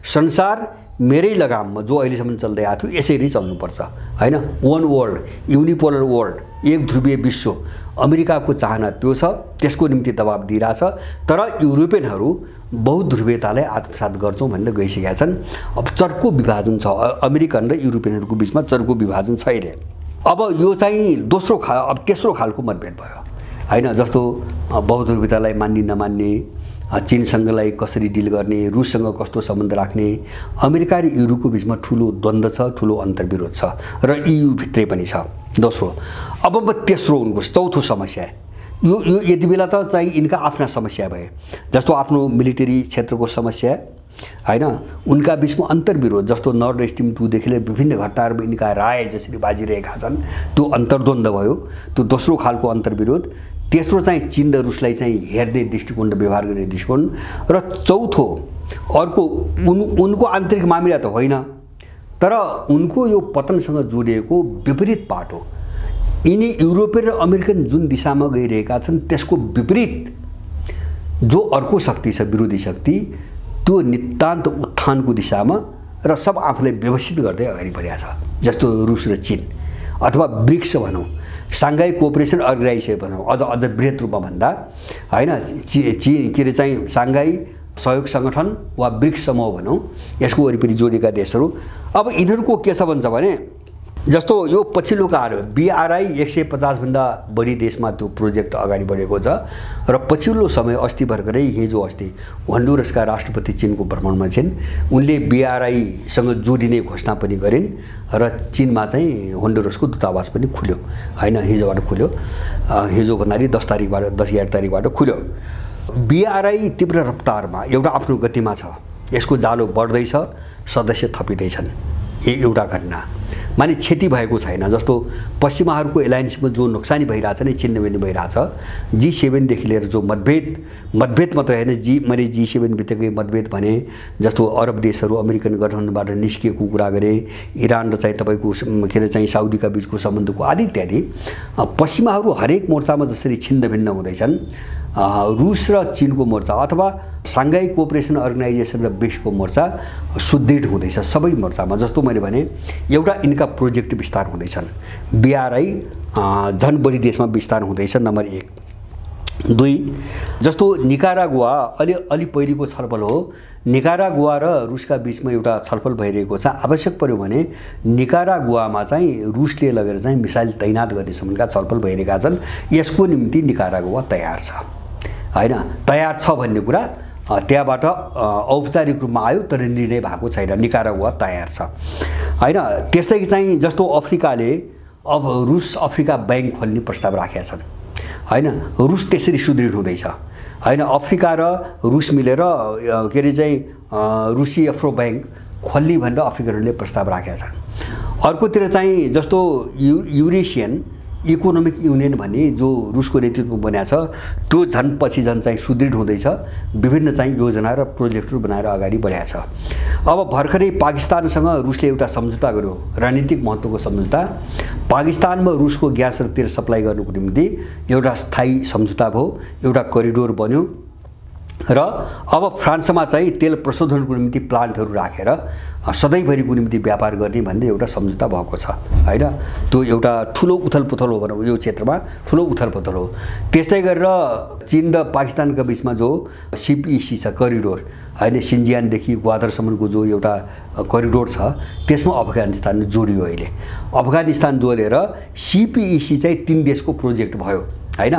संसार मेरै लगाममा जो अहिलेसम्म चल्दै आएको थियो यसरी चल्नुपर्छ हैन। वन वर्ल्ड, युनिपोलर वर्ल्ड, एक ध्रुवीय विश्व अमेरिकाको चाहना त्यो छ, त्यसको निम्ति दबाब दिइरहेछ। तर युरोपियनहरू बहुध्रुवीयतालाई आत्मसात गर्छौं भनेर गइसकेका छन्। अब चर्को विभाजन छ अमेरिकन र युरोपियनहरूको बीचमा, चर्को विभाजन छ अहिले। अब यो चाहिँ तेस्रो खालको मतभेद भयो हैन। जस्तो बहुध्रुवीयतालाई मान्ने नमान्ने, चीनसँगलाई कसरी डिल गर्ने, रुससँग कस्तो सम्बन्ध राख्ने, अमेरिका र युरोपको बीचमा ठुलो द्वन्द्व छ, ठुलो अन्तर्विरोध छ र EU भित्रै पनि छ। दोस्रो, अब तेस्रो उनको चौथो समस्या यो यति बेला त चाहिँ यिनका आफ्ना समस्या भए, जस्तो आफ्नो मिलिटरी क्षेत्रको समस्या हैन, उनका बीचमा अन्तर्विरोध जस्तो नर्थ स्ट्रिम 2 देखि लिएर विभिन्न घटनाहरुमा यिनका राय जसरी बाजिरहेका छन् त्यो अन्तर्द्वन्द्व भयो, त्यो दोस्रो खालको अन्तर्विरोध। तेस्रो चाहिँ चीन र रुसलाई चाहिँ हेर्ने दृष्टिकोण र व्यवहार गर्ने दृष्टिकोण, र चौथो अर्को उनको आन्तरिक मामिला त होइन तर उनको यो पतनसँग जोडिएको विपरीत पाटो, यिनी युरोपियन र अमेरिकन जुन दिशामा गइरहेका छन् त्यसको विपरीत जो अर्को शक्ति छ, विरोधी शक्ति, त्यो नितान्त उत्थानको दिशामा र सब आफूलाई व्यवस्थित गर्दै अगाडि बढेको छ। जस्तो रुस र चीन अथवा ब्रिक्स भनौं, सांघाई कोअपरेसन अर्गनाइजेसन भनौं, अझ बृहत रूपमा भन्दा हैन, के रे चाहिँ सांघाई सहयोग संगठन वा ब्रिक्स समूह भनौं, यसको वरिपरि जोडिएका देशहरू। अब यिनीहरूको के छ भन्छ भने जस्तो यो पछिल्लो काल BRI 150 भन्दा बढी देशमा त्यो प्रोजेक्ट अगाडि बढेको छ र पछिल्लो समय अस्ति भर्खरै हिजो अस्ति होन्डुरसका राष्ट्रपति चीनको भ्रमणमा छिन्। उनले BRI सँग जोडिने घोषणा पनि गरिन् र चीनमा चाहिँ होन्डुरसको दूतावास पनि खुल्यो हैन, हिजोबाट खुल्यो। हिजो भन्दाखेरि 10 तारिखबाट 10-11 तारिखबाट खुल्यो। BRI तीव्र रफ्तारमा एउटा आफ्नो गतिमा छ, यसको जालो बढ्दै छ, सदस्य थपिँदै छन्। एउटा घटना माने क्षति भएको छैन। जस्तो पश्चिमाहरूको एलायन्समा जो नोक्सानी भइरहेछ नि, छिन्न पनि भइरहेछ। G7 देखि लिएर जो मतभेद मात्र हैन, मैले G7 भित्रकै मतभेद भने जस्तो अरब देशहरू अमेरिकन गठबन्धनबाट निस्किएको कुरा गरे, इरान र चाहिँ तपाईको के रे चाहिँ साउदीका बीचको सम्बन्धको आदि इत्यादि। पश्चिमाहरू हरेक मोर्चामा जसरी छिन्न भिन्न हुँदैछन्, रुस र चीनको मोर्चा अथवा सांघाई कोअपरेसन अर्गनाइजेसन र ब्रिक्सको मोर्चा सुदृढ हुँदैछ सबै मोर्चामा। जस्तो मैले भने एउटा इनका प्रोजेक्ट विस्तार हुँदैछन्, BRI झन बढी देशमा विस्तार हुँदैछ, नम्बर 1। 2 जस्तो निकारागुआ अलि पहिलेको छलफल हो, निकारागुआ र रुसका बीचमा एउटा छलफल भइरहेको छ। आवश्यक पर्यो भने निकारागुआमा चाहिँ रुसले लगेर चाहिँ मिसाइल तैनात गर्ने सम्बन्धका छलफल भइरहेका छन्। यसको निम्ति निकारागुआ तयार छ हैन, तयार छ भन्ने कुरा त्यहाँबाट औपचारिक रूपमा आयो तर निर्णय भएको छैन। निकारागुआ तयार छ हैन। त्यस्तै चाहिँ जस्तो अफ्रिकाले अब रुस अफ्रिका बैंक खोल्ने प्रस्ताव राखेका छन् हैन, रुस त्यसरी सुदृढ हुँदैछ हैन अफ्रिका र रुस मिलेर के अरे चाहिँ रुसी एफ्रो बैंक खोल्ने भनेर अफ्रिकनहरूले प्रस्ताव राखेका छन्। अर्कोतिर चाहिँ जस्तो युरेसियन इकोनोमिक युनियन भन्ने जो रुसको नेतृत्वमा बनेको छ त्यो झन् पछि झन् चाहिँ सुदृढ हुँदैछ, विभिन्न चाहिँ योजना र प्रोजेक्टहरू बनाएर अगाडि बढाएको छ। अब भर्खरै पाकिस्तानसँग रुसले एउटा सम्झौता गर्यो, रणनीतिक महत्त्वको सम्झौता। पाकिस्तानमा रुसको ग्यास र तेल सप्लाई गर्नुको निम्ति एउटा स्थायी सम्झौता भयो, एउटा करिडोर बन्यो र अब फ्रान्समा चाहिँ तेल प्रशोधनको निम्ति प्लान्टहरू राखेर सधैँभरिको निम्ति व्यापार गर्ने भन्ने एउटा सम्झौता भएको छ हैन। त्यो एउटा ठुलो उथलपुथल हो भनौँ, यो क्षेत्रमा ठुलो उथलपुथल हो। त्यस्तै गरेर चीन र पाकिस्तानका बिचमा जो CPEC छ करिडोर हैन, सिन्जियानदेखि ग्वादरसम्मको जो एउटा करिडोर छ त्यसमा अफगानिस्तान जोडियो। अहिले अफगानिस्तान जोडेर CPEC चाहिँ 3 देशको प्रोजेक्ट भयो हैन।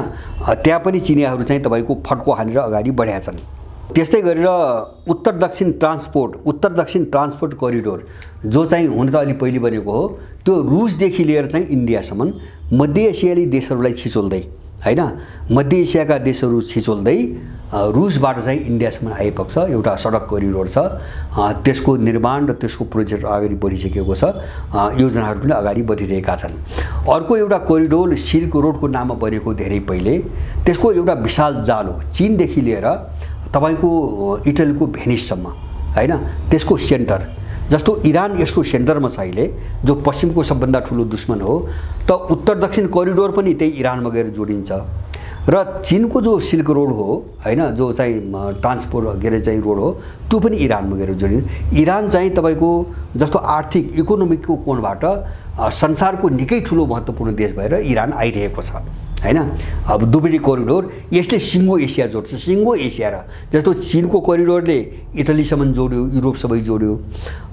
त्यहाँ पनि चिनियाहरू चाहिँ तपाईको फड्को हानेर अगाडि बढेका छन्। त्यस्तै गरेर उत्तर दक्षिण ट्रान्सपोर्ट करिडोर जो चाहिँ हुन त अलि पहिले बनेको हो, त्यो रुसदेखि लिएर चाहिँ इन्डियासम्म मध्य एसियाली देशहरूलाई छिचोल्दै हैन, मध्य एसियाका देशहरू छिचोल्दै रुसबाट चाहिँ इन्डियासम्म आइपुग्छ एउटा सडक करिडोर छ। त्यसको निर्माण र त्यसको प्रोजेक्ट अगाडि बढिसकेको छ, योजनाहरू पनि अगाडि बढिरहेका छन्। अर्को एउटा करिडोर सिल्क रोडको नाममा बनेको धेरै पहिले, त्यसको एउटा विशाल जाल हो, चीनदेखि लिएर तपाईको इटलीको भेनिससम्म हैन, त्यसको सेन्टर। जस्तो इरान यसको सेन्टरमा छ अहिले, जो पश्चिमको सबभन्दा ठुलो दुश्मन हो, त उत्तर दक्षिण करिडोर पनि त्यही इरानमा गएर जोडिन्छ। र चीनको जो सिल्क रोड हो हैन, जो चाहिँ ट्रान्सपोर्ट के अरे चाहिँ रोड हो, त्यो पनि इरानमा गएर जोडिन्छ। इरान चाहिँ तपाईको जस्तो आर्थिक इकोनोमिकको कोणबाट संसारको निकै ठुलो महत्त्वपूर्ण देश भएर इरान आइरहेको छ हैन। अब दुबई करिडोर यसले सिङ्गो एसिया जोड्छ, सिङ्गो एसिया र जस्तो चीनको करिडोरले इटलीसम्म जोड्यो, युरोप सबै जोड्यो।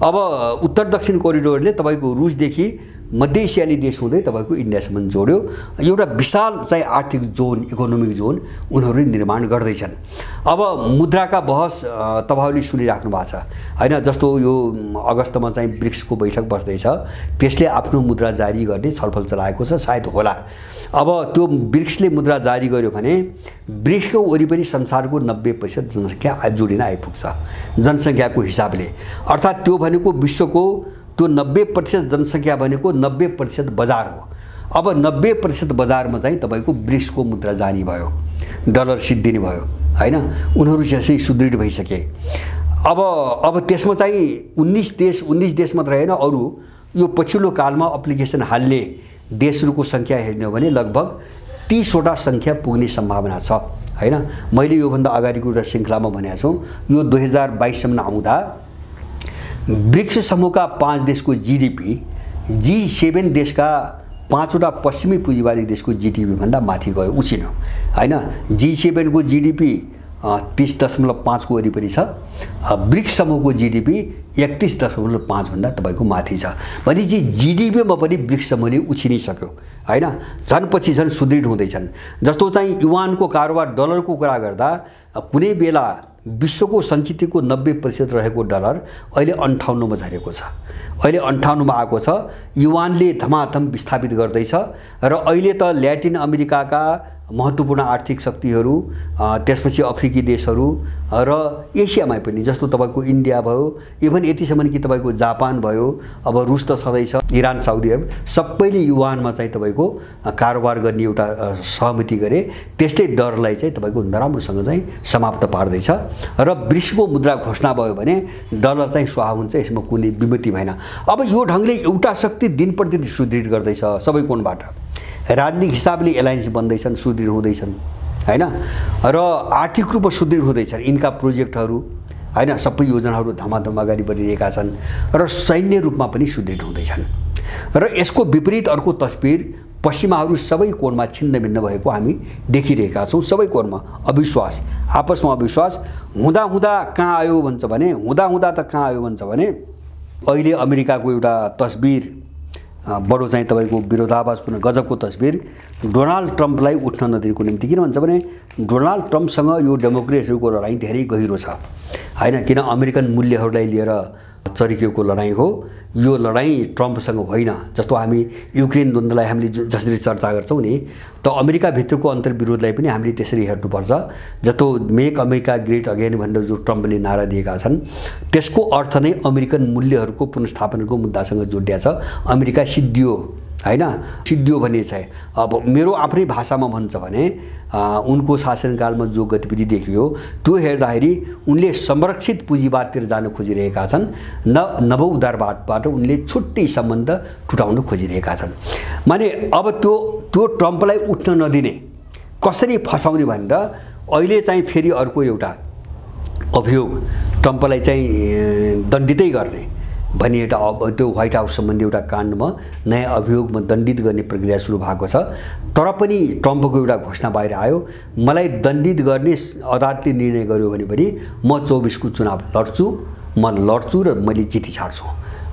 अब उत्तर दक्षिण करिडोरले तपाईको रुसदेखि मध्य एसियाली देश हुँदै तपाईको इन्डियासम्म जोड्यो। एउटा विशाल चाहिँ आर्थिक जोन, इकोनोमिक जोन उनीहरूले निर्माण गर्दैछन्। अब मुद्राका बहस तपाईहरूले सुनिराख्नु भएको छ हैन। जस्तो यो अगस्तमा चाहिँ ब्रिक्सको बैठक बस्दैछ, त्यसले आफ्नो मुद्रा जारी गर्ने छलफल चलाएको छ, सायद होला। अब त्यो ब्रिक्सले मुद्रा जारी गर्यो भने ब्रिक्सको वरिपरि संसारको 90% जनसङ्ख्या जोडिन आइपुग्छ जनसङ्ख्याको हिसाबले। अर्थात् त्यो भनेको विश्वको त्यो 90% जनसङ्ख्या भनेको 90% बजार हो। अब 90% बजारमा चाहिँ तपाईको ब्रिक्सको मुद्रा जानी भयो, डलर सिद्धिने भयो हैन। उनीहरू चाहिँ सुदृढ भइसके। अब त्यसमा चाहिँ 19 देश मात्र हैन, अरू यो पछिल्लो कालमा एप्लिकेसन हाल्ने देशहरूको सङ्ख्या हेर्ने हो भने लगभग 30वटा सङ्ख्या पुग्ने सम्भावना छ हैन। मैले योभन्दा अगाडिको एउटा श्रृङ्खलामा भनेको छु, यो 2022सम्म आउँदा ब्रिक्स समूहका 5 देशको GDP G7 देशका 5वटा पश्चिमी पुँजीवादी देशको GDP भन्दा माथि गयो, उछिनो हैन। G7 को GDP 30.5 को वरिपरि छ, ब्रिक्स समूहको GDP 31.5 भन्दा तपाईको माथि छ। भनेपछि GDP मा पनि ब्रिक्स समूहले उछिनिसक्यो हैन। झन् पछि झन् सुदृढ हुँदैछन्। जस्तो चाहिँ युवानको कारोबार डलरको कुरा गर्दा कुनै बेला विश्वको सञ्चितको 90% रहेको डलर अहिले 58 मा झरेको छ, अहिले 58 मा आएको छ। युवानले धमाधम विस्थापित गर्दैछ र अहिले त ल्याटिन अमेरिकाका महत्त्वपूर्ण आर्थिक शक्तिहरू, त्यसपछि अफ्रिकी देशहरू र एसियामा पनि जस्तो तपाईको इन्डिया भयो, इभन यतिसम्म कि तपाईको जापान भयो, अब रुस त सधैँ छ, इरान, साउदी अरब, सबैले युवानमा चाहिँ तपाईको कारोबार गर्ने एउटा सहमति गरे। त्यसले डरलाई चाहिँ तपाईको नराम्रोसँग चाहिँ समाप्त पार्दैछ र ब्रिक्सको मुद्रा घोषणा भयो भने डलर चाहिँ स्वाहा हुन्छ, यसमा कुनै विमति भएन। अब यो ढङ्गले एउटा शक्ति दिन प्रतिदिन सुदृढ गर्दैछ सबै कोणबाट। राजनीतिक हिसाबले एलायन्स बन्दैछन्, सुदृढ हुँदैछन् हैन, र आर्थिक रूपमा सुदृढ हुँदैछन्। यिनका प्रोजेक्टहरू हैन, सबै योजनाहरू धमाधम अगाडि बढिरहेका छन् र सैन्य रूपमा पनि सुदृढ हुँदैछन्। र यसको विपरीत अर्को तस्बिर पश्चिमाहरू सबै कोणमा छिन्न भिन्न भएको हामी देखिरहेका छौँ। सबै कोणमा अविश्वास, आपसमा अविश्वास हुँदा हुँदा कहाँ आयो भन्छ भने, हुँदा हुँदा त कहाँ आयो भन्छ भने अहिले अमेरिकाको एउटा तस्बिर बडो चाहिँ तपाईको विरोधाभासपूर्ण गजबको तस्बिर, डोनाल्ड ट्रम्पलाई उठ्न नदिएको निम्ति। किन भन्छ भने डोनाल्ड ट्रम्पसँग यो डेमोक्रेटहरूको लडाईँ धेरै गहिरो छ हैन। किन अमेरिकन मूल्यहरूलाई लिएर चरिकेको लडाईँ हो। यो लडाईँ ट्रम्पसँग होइन। जस्तो हामी युक्रेन द्वन्द्वलाई हामीले जसरी चर्चा गर्छौँ नि, त अमेरिकाभित्रको अन्तर्विरोधलाई पनि हामीले त्यसरी हेर्नुपर्छ। जस्तो मेक अमेरिका ग्रेट अगेन भनेर जो ट्रम्पले नारा दिएका छन्, त्यसको अर्थ नै अमेरिकन मूल्यहरूको पुनर्स्थापनाको मुद्दासँग जोडिया छ। अमेरिका सिद्धियो हैन, सिद्धियो भन्ने चाहिँ अब मेरो आफ्नै भाषामा भन्छ भने उनको शासनकालमा जो गतिविधि देखियो त्यो हेर्दाखेरि उनले संरक्षित पुँजीवादतिर जान खोजिरहेका छन्। नव उदारवादबाट उनले छुट्टै सम्बन्ध टुटाउन खोजिरहेका छन्। माने अब त्यो ट्रम्पलाई उठ्न नदिने, कसरी फसाउने भनेर अहिले चाहिँ फेरि अर्को एउटा अभियोग ट्रम्पलाई चाहिँ दण्डितै गर्ने भन्ने एउटा त्यो व्हाइट हाउस सम्बन्धी एउटा काण्डमा नयाँ अभियोगमा दण्डित गर्ने प्रक्रिया सुरु भएको छ। तर पनि ट्रम्पको एउटा घोषणा बाहिर आयो, मलाई दण्डित गर्ने अदालतले निर्णय गर्यो भने पनि म 24 को चुनाव लड्छु, म लड्छु र मैले जिती छाड्छु।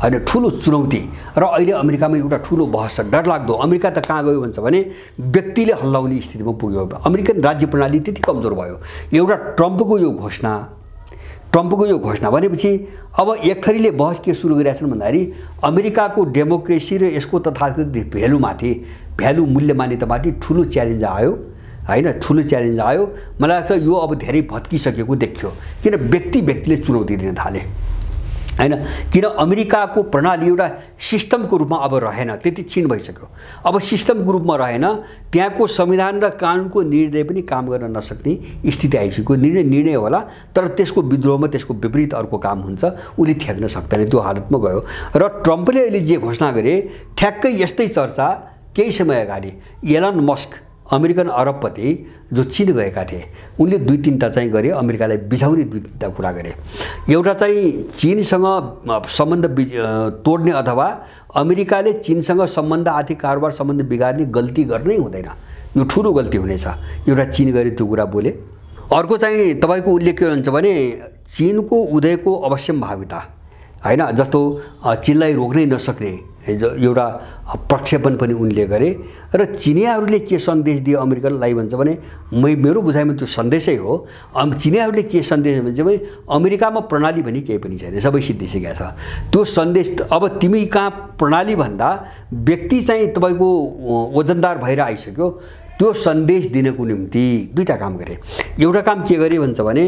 होइन, ठुलो चुनौती। र अहिले अमेरिकामा एउटा ठुलो बहस छ, डरलाग्दो। अमेरिका त कहाँ गयो भन्छ भने व्यक्तिले हल्लाउने स्थितिमा पुग्यो। अमेरिकन राज्य प्रणाली त्यति कमजोर भयो। एउटा ट्रम्पको यो घोषणा भनेपछि अब एक थरीले बहस के सुरु गरेका छन् भन्दाखेरि अमेरिकाको डेमोक्रेसी र यसको तथाकथित भ्यालु मूल्य मान्यतामाथि ठुलो च्यालेन्ज आयो हैन, ठुलो च्यालेन्ज आयो। मलाई लाग्छ यो अब धेरै भत्किसकेको देखियो, किन व्यक्तिले चुनौती दिन थाले हैन। किन अमेरिकाको प्रणाली एउटा सिस्टमको रूपमा अब रहेन, त्यति क्षीण भइसक्यो। अब सिस्टमको रूपमा रहेन, त्यहाँको संविधान र कानुनको निर्णय पनि काम गर्न नसक्ने स्थिति आइसक्यो। निर्णय होला, तर त्यसको विद्रोहमा त्यसको विपरीत अर्को काम हुन्छ, उसले ठेक्न सक्दैन, त्यो हालतमा गयो। र ट्रम्पले अहिले जे घोषणा गरे ठ्याक्कै यस्तै चर्चा केही समय अगाडि एलन मस्क अमेरिकन अरबपति जो चीन गएका थिए, उनले 2-3टा चाहिँ गरे, अमेरिकालाई बिझाउने 2-3टा कुरा गरे। एउटा चाहिँ चीनसँग सम्बन्ध तोड्ने अथवा अमेरिकाले चीनसँग सम्बन्ध, आर्थिक कारोबार सम्बन्ध बिगार्ने गल्ती गर्नै हुँदैन, यो ठुलो गल्ती हुनेछ, एउटा चीन गरे त्यो कुरा बोले। अर्को चाहिँ तपाईको उल्लेख के हुन्छ भने चीनको उदयको अवश्यम्भाविता हैन, जस्तो चीनलाई रोक्नै नसक्ने एउटा प्रक्षेपण पनि उनले गरे। र चीनियाहरूले के सन्देश दिए अमेरिकनलाई भन्छ भने मेरो बुझाइमा त्यो सन्देशै हो। चीनियाहरूले के सन्देश भन्छ भने अमेरिकामा प्रणाली पनि केही पनि छैन, सबै सिद्धिसकेको छ। त्यो सन्देश अब तिमी कहाँ प्रणाली भन्दा व्यक्ति चाहिँ तपाईको वजनदार भएर आइसक्यो, त्यो सन्देश दिनको निम्ति 2टा काम गरे। एउटा काम के गरे भन्छ भने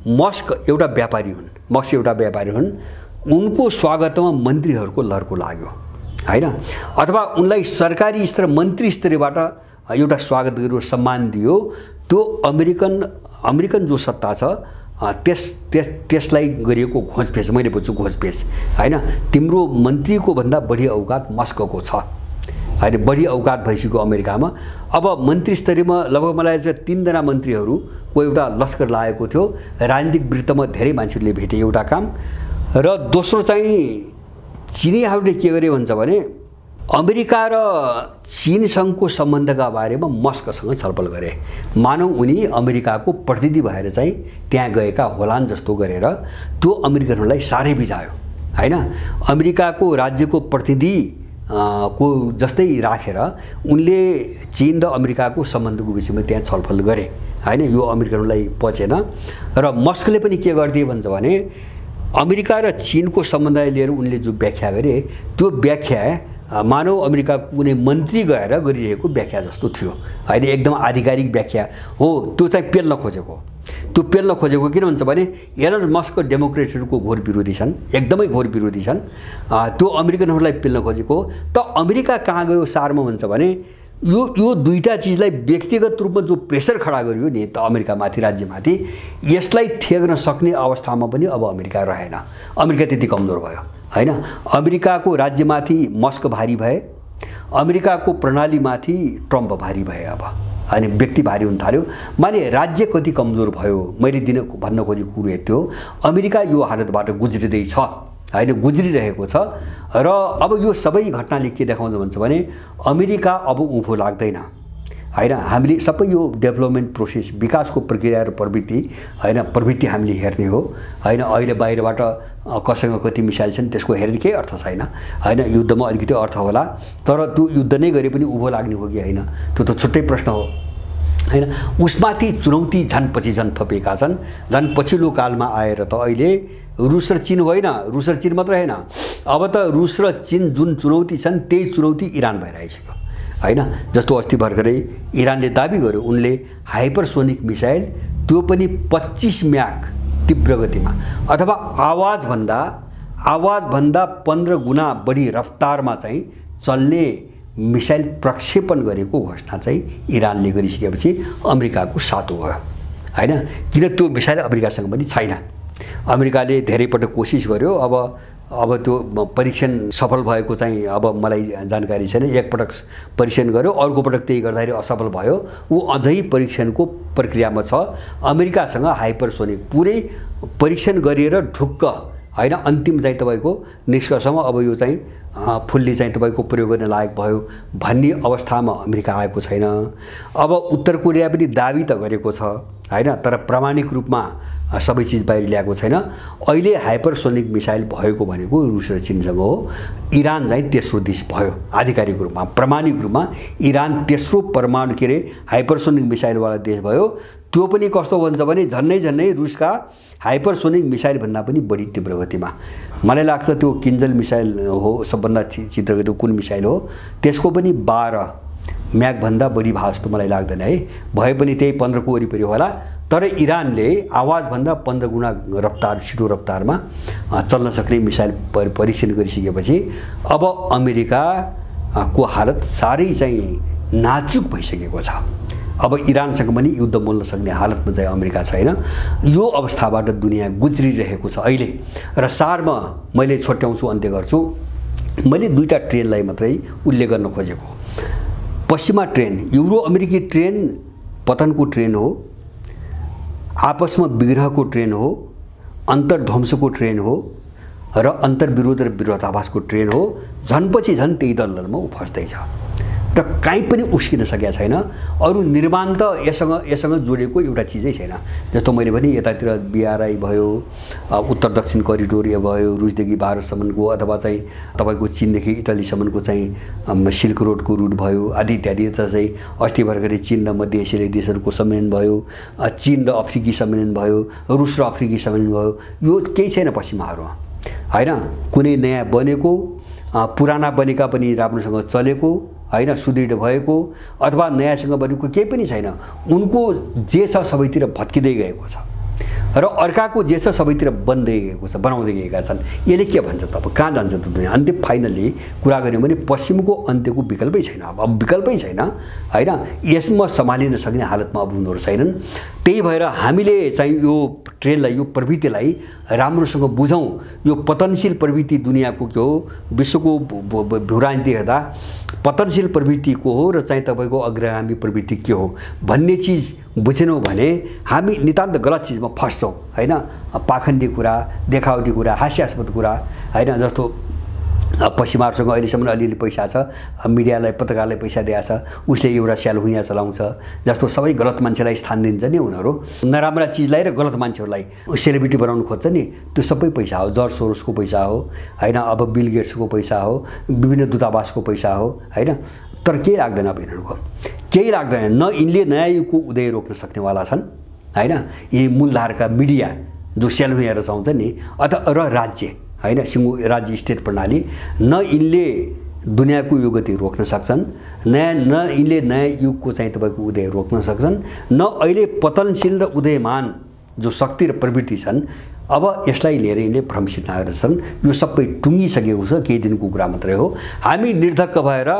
मस्क एउटा व्यापारी हुन्, उनको स्वागतमा मन्त्रीहरूको लहरको लाग्यो हैन, अथवा उनलाई सरकारी स्तर मन्त्री स्तरबाट एउटा स्वागत गर्यो, सम्मान दियो। त्यो अमेरिकन जो सत्ता छ त्यसलाई गरिएको घोचपेच, मैले बुझ्छु घोचपेच हैन। तिम्रो मन्त्रीको भन्दा बढी औकात मस्कको छ हैन, बढी औकात भइसक्यो अमेरिकामा। अब मन्त्री स्तरीयमा लगभग मलाई चाहिँ 3जना मन्त्रीहरूको एउटा लस्कर लागेको थियो। राजनीतिक वृत्तमा धेरै मान्छेहरूले भेटे एउटा काम। र दोस्रो चाहिँ चीनीहरूले के गरे भन्छ भने अमेरिका र चीनसँगको सम्बन्धका बारेमा मस्कसँग छलफल गरे। मानौ उनी अमेरिकाको प्रतिनिधि भएर चाहिँ त्यहाँ गएका होलान् जस्तो गरेर त्यो अमेरिकनहरूलाई साह्रै बिझायो हैन। अमेरिकाको राज्यको प्रतिनिधि को जस्तै राखेर उनले चीन र अमेरिकाको सम्बन्धको विषयमा त्यहाँ छलफल गरे हैन। यो अमेरिकनलाई पचेन। र मस्कले पनि के गर्दिए भन्छ भने अमेरिका र चीनको सम्बन्धलाई लिएर उनले जो व्याख्या गरे त्यो व्याख्या मानव अमेरिकाको कुनै मन्त्री गएर गरिरहेको व्याख्या जस्तो थियो हैन, एकदम आधिकारिक व्याख्या हो। त्यो चाहिँ पेल्न खोजेको किन भन्छ भने एलन मस्क डेमोक्रेटहरूको घोर विरोधी छन्, एकदमै घोर विरोधी छन्। त्यो अमेरिकनहरूलाई पेल्न खोजेको। त अमेरिका कहाँ गयो सारमा भन्छ भने यो 2टा चिजलाई व्यक्तिगत रूपमा जो प्रेसर खडा गरियो नि त अमेरिकामाथि, राज्यमाथि, यसलाई थेग्न सक्ने अवस्थामा पनि अब अमेरिका रहेन। अमेरिका त्यति कमजोर भयो हैन। अमेरिकाको राज्यमाथि मस्क भारी भए, अमेरिकाको प्रणालीमाथि ट्रम्प भारी भए। अब हैन, व्यक्ति भारी हुन थाल्यो। माने राज्य कति कमजोर भयो। मैले भन्न खोजेको कुरो यति हो, अमेरिका यो हालतबाट गुज्रिँदैछ हैन, गुज्रिरहेको छ। र अब यो सबै घटनाले के देखाउँछ भन्छ भने अमेरिका अब उँभो लाग्दैन हैन। हामीले सबै यो डेभलपमेन्ट प्रोसेस, विकासको प्रक्रिया र प्रवृत्ति हामीले हेर्ने हो हैन। अहिले बाहिरबाट कसँग कति मिसाइल छन् त्यसको हेर्ने केही अर्थ छैन हैन। युद्धमा अलिकति अर्थ होला, तर त्यो युद्ध नै गरे पनि उँभो लाग्ने हो कि हैन त्यो त छुट्टै प्रश्न हो हैन। उसमाथि चुनौती झन् झन् थपिएका छन्। झन् पछिल्लो कालमा आएर त अहिले रुस र चीन होइन, रुस र चीन मात्र होइन, अब त रुस र चीन जुन चुनौती छन् त्यही चुनौती इरान भइरहेको छ हैन। जस्तो अस्ति भर्खरै इरानले दाबी गर्यो उनले हाइपरसोनिक मिसाइल, त्यो पनि 25 म्याक तीव्र गतिमा अथवा आवाजभन्दा 15 गुणा बढी रफ्तारमा चाहिँ चल्ने मिसाइल प्रक्षेपण गरेको घोषणा चाहिँ इरानले गरिसकेपछि अमेरिकाको सातो भयो हैन। किन त्यो मिसाइल अमेरिकासँग पनि छैन। अमेरिकाले धेरै पटक कोसिस गर्यो, अब त्यो परीक्षण सफल भएको चाहिँ अब मलाई जानकारी छैन। एकपटक परीक्षण गर्यो, अर्को पटक त्यही गर्दाखेरि असफल भयो, ऊ अझै परीक्षणको प्रक्रियामा छ। अमेरिकासँग हाइपरसोनिक पुरै परीक्षण गरिएर ढुक्क हैन अन्तिम चाहिँ तपाईको निष्कर्षमा अब यो चाहिँ फुल्ली चाहिँ तपाईको प्रयोग गर्न लायक भयो भन्ने अवस्थामा अमेरिका आएको छैन। अब उत्तर कोरिया पनि दाबी त गरेको छ हैन, तर प्रामाणिक रूपमा सबै चीज बाहिर ल्याएको छैन। अहिले हाइपरसोनिक मिसाइल भएको भनेको रुस र चीनसँग हो। इरान चाहिँ तेस्रो देश भयो आधिकारिक रूपमा, प्रामाणिक रूपमा इरान तेस्रो परमाणु के अरे हाइपरसोनिक मिसाइलवाला देश भयो। त्यो पनि कस्तो भन्छ भने झन्नै रुसका हाइपरसोनिक मिसाइल भन्दा पनि बढी तीव्र गतिमा। मलाई लाग्छ त्यो किन्जल मिसाइल हो सबभन्दा चित्रगति कुन मिसाइल हो, त्यसको पनि 12 म्याक भन्दा बढी भए जस्तो मलाई लाग्दैन है। भए पनि त्यही 15 को वरिपरि होला। तर इरानले आवाजभन्दा 15 गुणा रफ्तार छिटो रफ्तारमा चल्न सक्ने मिसाइल परीक्षण गरिसकेपछि अब अमेरिकाको हालत साह्रै चाहिँ नाजुक भइसकेको छ। अब इरानसँग पनि युद्ध मोल्न सक्ने हालतमा चाहिँ अमेरिका छैन। यो अवस्थाबाट दुनियाँ गुज्रिरहेको छ अहिले। र सारमा मैले छोट्याउँछु, अन्त्य गर्छु। मैले दुईटा ट्रेनलाई मात्रै उल्लेख गर्न खोजेको। पश्चिमा ट्रेन, युरो अमेरिकी ट्रेन पतनको ट्रेन हो, आपसमा विग्रहको ट्रेन हो, अन्तर्ध्वंसको ट्रेन हो र अन्तर्विरोध र विरोधाभासको ट्रेन हो। झनपछि झन् त्यही दलदलमा उ फस्दैछ र काहीँ पनि उस्किन सकेका छैन। अरू निर्माण त यससँग जोडिएको एउटा चिजै छैन। जस्तो मैले भने यतातिर BRI भयो, उत्तर दक्षिण करिडोर भयो, रुसदेखि भारतसम्मको अथवा चाहिँ तपाईको चीनदेखि इटालीसम्मको चाहिँ सिल्क रोडको रुट भयो आदि इत्यादि। चाहिँ अस्ति भर्खरै चीन र मध्य एसियाली देशहरूको सम्मेलन भयो, चीन र अफ्रिकी सम्मेलन भयो, रुस र अफ्रिकी सम्मेलन भयो। यो केही छैन पश्चिमाहरूमा हैन। कुनै नयाँ बनेको, पुराना बनेका पनि राम्रोसँग चलेको हैन, सुदृढ भएको अथवा नयाँसँग बनेको केही पनि छैन। उनको जे छ सबैतिर भत्किँदै गएको छ र अर्काको जे छ सबैतिर बन्दै गएको छ, बनाउँदै गएका छन्। यसले के भन्छ त अब कहाँ जान्छ त दुनिया? अन्त्य फाइनली कुरा गर्यो भने पश्चिमको अन्त्यको विकल्पै छैन। अब विकल्पै छैन हैन। यसमा सम्हालिन सक्ने हालतमा अब उनीहरू छैनन्। त्यही भएर हामीले चाहिँ यो ट्रेनलाई, यो प्रवृत्तिलाई राम्रोसँग बुझौँ। यो पतनशील प्रवृत्ति दुनियाँको के हो, विश्वको भूराजनीति हेर्दा पतनशील प्रवृत्ति को हो र चाहिँ तपाईको अग्रगामी प्रवृत्ति के हो भन्ने चीज बुझेनौँ भने हामी नितान्त गलत चीजमा फस्छौँ हैन। पाखण्डी कुरा, देखावटी कुरा, हास्यास्पद कुरा हैन। जस्तो पश्चिमाहरूसँग अहिलेसम्म अलिअलि पैसा छ, मिडियालाई पत्रकारलाई पैसा दिएको छ, उसले एउटा स्यालहुइया चलाउँछ। जस्तो सबै गलत मान्छेलाई स्थान दिन्छ नि उनीहरू, नराम्रा चिजलाई र गलत मान्छेहरूलाई सेलिब्रिटी बनाउनु खोज्छ नि, त्यो सबै पैसा हो। जर्ज सोरोसको पैसा हो हैन, अब बिल गेट्सको पैसा हो, विभिन्न दूतावासको पैसा हो हैन। तर केही लाग्दैन अब यिनीहरूको, केही लाग्दैन। न यिनले नयाँ युगको उदय रोक्न सक्नेवाला छन् हैन। यी मूलधारका मिडिया जो स्यालहुइया रचाउँछ नि, अथवा र राज्य हैन, सिङ्गो राज्य स्टेट प्रणाली, न यिनले दुनियाँको यो गति रोक्न सक्छन्, न यिनले नयाँ युगको चाहिँ तपाईको उदय रोक्न सक्छन्, न अहिले पतनशील र उदयमान जो शक्ति र प्रवृत्ति छन् अब यसलाई लिएर यिनले भ्रमसित नागेर छन्। यो सबै टुङ्गिसकेको छ, केही दिनको कुरा मात्रै हो। हामी निर्धक्क भएर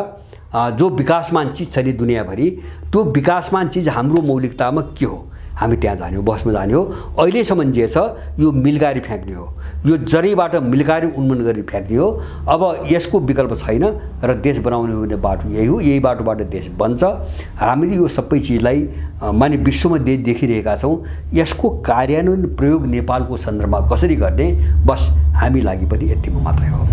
जो विकासमान चिज छ नि दुनियाँभरि, त्यो विकासमान चिज हाम्रो मौलिकतामा के हो हामी त्यहाँ जाने हो, बसमा जाने हो। अहिलेसम्म जे छ यो मिलगारी फ्याँक्ने हो, यो जरीबाट मिलगारी उन्मूलन गरी फ्याँक्ने हो। अब यसको विकल्प छैन र देश बनाउने हुने बाटो यही हो। यही बाटोबाट देश बन्छ। हामीले यो सबै चिजलाई माने विश्वमा देखिरहेका छौँ। यसको कार्यान्वयन प्रयोग नेपालको सन्दर्भमा कसरी गर्ने, बस हामी लागि पनि यतिमा मात्रै हो।